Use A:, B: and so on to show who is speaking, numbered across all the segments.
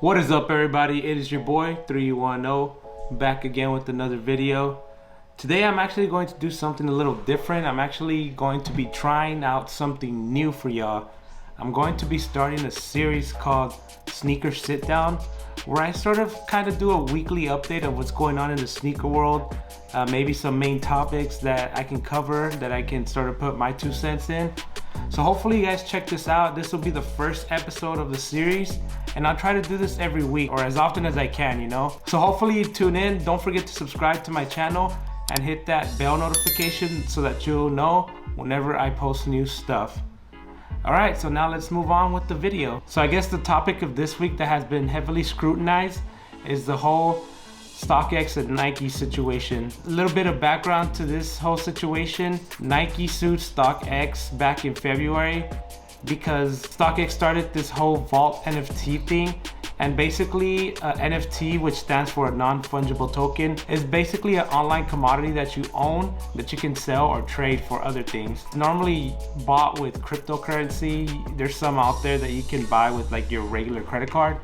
A: What is up, everybody? It is your boy 310 back again with another video. Today I'm actually going to do something a little different. I'm actually going to be trying out something new for y'all. I'm going to be starting a series called Sneaker Sit Down, where I sort of kind of do a weekly update of what's going on in the sneaker world. Maybe some main topics that I can cover, that I can sort of put my 2 cents in. So hopefully you guys check this out. This will be the first episode of the series, and I'll try to do this every week or as often as I can, you know. So hopefully you tune in. Don't forget to subscribe to my channel and hit that bell notification so that you'll know whenever I post new stuff. Alright, so now let's move on with the video. So I guess the topic of this week that has been heavily scrutinized is the whole StockX and Nike situation. A little bit of background to this whole situation. Nike sued StockX back in February because StockX started this whole Vault NFT thing. And basically, NFT, which stands for a non-fungible token, is basically an online commodity that you own that you can sell or trade for other things. Normally bought with cryptocurrency. There's some out there that you can buy with like your regular credit card,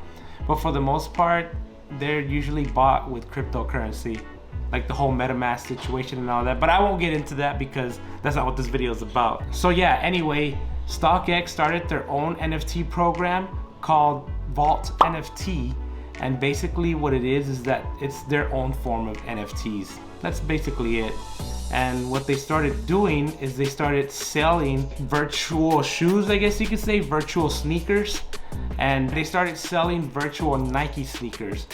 A: but for the most part, they're usually bought with cryptocurrency, like the whole MetaMask situation and all that. But I won't get into that because that's not what this video is about. So yeah, anyway, StockX started their own NFT program called Vault NFT, and basically what it is that it's their own form of NFTs. That's basically it. And what they started doing is they started selling virtual shoes, I guess you could say, virtual sneakers, and they started selling virtual Nike sneakers.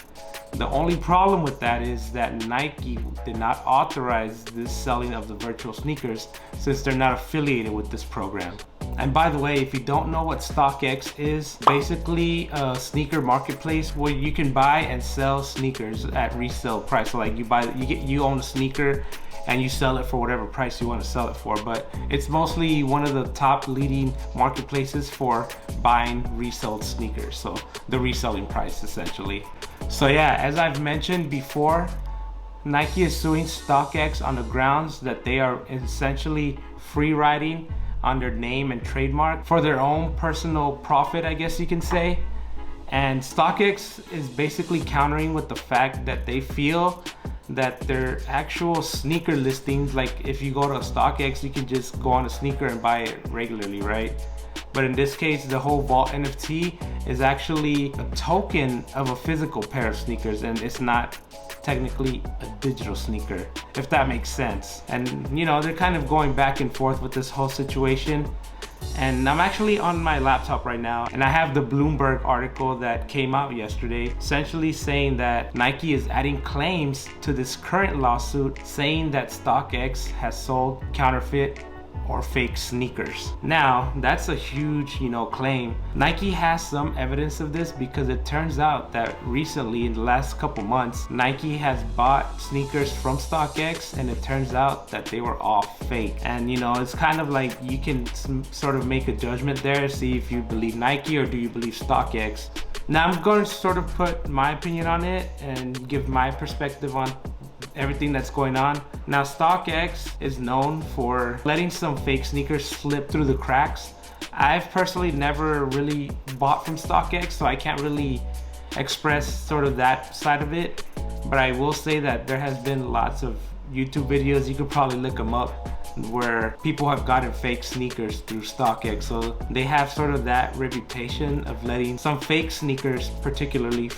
A: The only problem with that is that Nike did not authorize this selling of the virtual sneakers since they're not affiliated with this program. And by the way, if you don't know what StockX is, basically a sneaker marketplace where you can buy and sell sneakers at resale price. So like you own a sneaker and you sell it for whatever price you want to sell it for. But it's mostly one of the top leading marketplaces for buying resold sneakers. So the reselling price essentially. So yeah, as I've mentioned before, Nike is suing StockX on the grounds that they are essentially free riding on their name and trademark for their own personal profit, I guess you can say. And StockX is basically countering with the fact that they feel that their actual sneaker listings, like if you go to StockX, you can just go on a sneaker and buy it regularly, right? But in this case, the whole Vault NFT is actually a token of a physical pair of sneakers, and it's not technically a digital sneaker, if that makes sense. And you know, they're kind of going back and forth with this whole situation. And I'm actually on my laptop right now, and I have the Bloomberg article that came out yesterday, essentially saying that Nike is adding claims to this current lawsuit, saying that StockX has sold counterfeit or fake sneakers. Now, that's a huge, claim. Nike has some evidence of this because it turns out that recently, in the last couple months, Nike has bought sneakers from StockX, and it turns out that they were all fake. And it's kind of like you can sort of make a judgment there, see if you believe Nike or do you believe StockX. Now, I'm going to sort of put my opinion on it and give my perspective on everything that's going on. Now, StockX is known for letting some fake sneakers slip through the cracks. I've personally never really bought from StockX, so I can't really express sort of that side of it. But I will say that there has been lots of YouTube videos, you could probably look them up, where people have gotten fake sneakers through StockX. So they have sort of that reputation of letting some fake sneakers particularly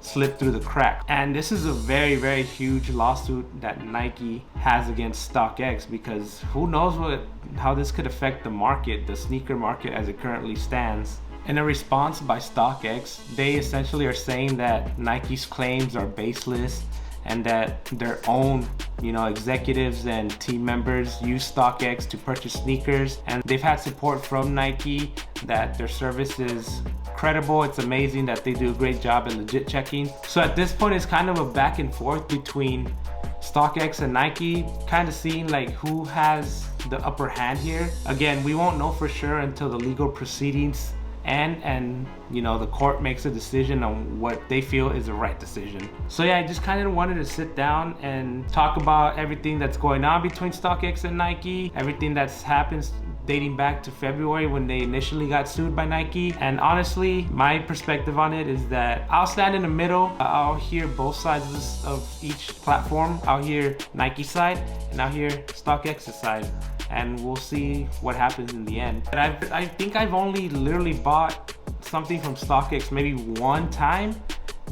A: slip through the crack. And this is a very, very huge lawsuit that Nike has against StockX, because who knows how this could affect the market, the sneaker market as it currently stands. In a response by StockX, they essentially are saying that Nike's claims are baseless and that their own executives and team members use StockX to purchase sneakers, and they've had support from Nike that their service is credible. It's amazing that they do a great job at legit checking. So at this point, it's kind of a back and forth between StockX and Nike, kind of seeing like who has the upper hand here. Again, we won't know for sure until the legal proceedings and the court makes a decision on what they feel is the right decision. So yeah, I just kind of wanted to sit down and talk about everything that's going on between StockX and Nike, everything that's happened dating back to February when they initially got sued by Nike. And honestly, my perspective on it is that I'll stand in the middle. I'll hear both sides of each platform. I'll hear Nike's side and I'll hear StockX's side, and we'll see what happens in the end. But I think I've only literally bought something from StockX maybe one time,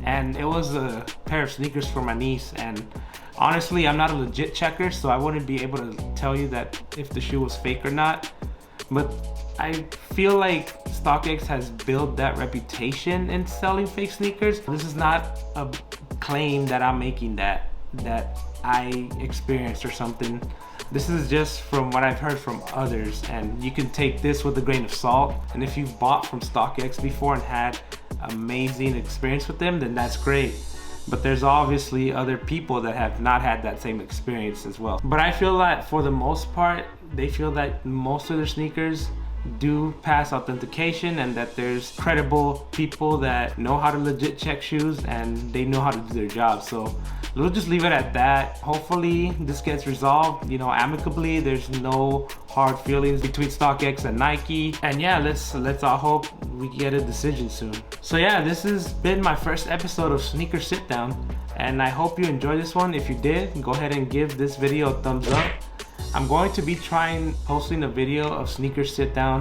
A: and it was a pair of sneakers for my niece. And honestly, I'm not a legit checker, so I wouldn't be able to tell you that if the shoe was fake or not. But I feel like StockX has built that reputation in selling fake sneakers. This is not a claim that I'm making that I experienced or something. This is just from what I've heard from others, and you can take this with a grain of salt. And if you've bought from StockX before and had amazing experience with them, then that's great. But there's obviously other people that have not had that same experience as well. But I feel that for the most part, they feel that most of their sneakers do pass authentication, and that there's credible people that know how to legit check shoes and they know how to do their job. So we'll just leave it at that. Hopefully this gets resolved, you know, amicably. There's no hard feelings between StockX and Nike. And yeah, let's all hope we get a decision soon. So yeah, this has been my first episode of Sneaker Sit Down, and I hope you enjoyed this one. If you did, go ahead and give this video a thumbs up. I'm going to be posting a video of Sneaker Sit Down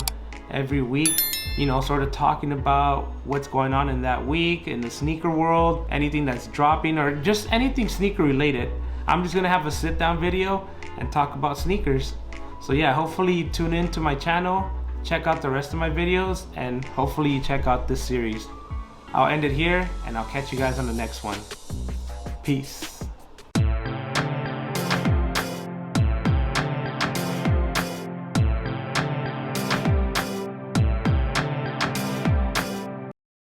A: every week, you know, sort of talking about what's going on in that week in the sneaker world, anything that's dropping, or just anything sneaker related. I'm just gonna have a sit down video and talk about sneakers. So yeah, hopefully you tune in to my channel, check out the rest of my videos, and hopefully you check out this series. I'll end it here, and I'll catch you guys on the next one. Peace.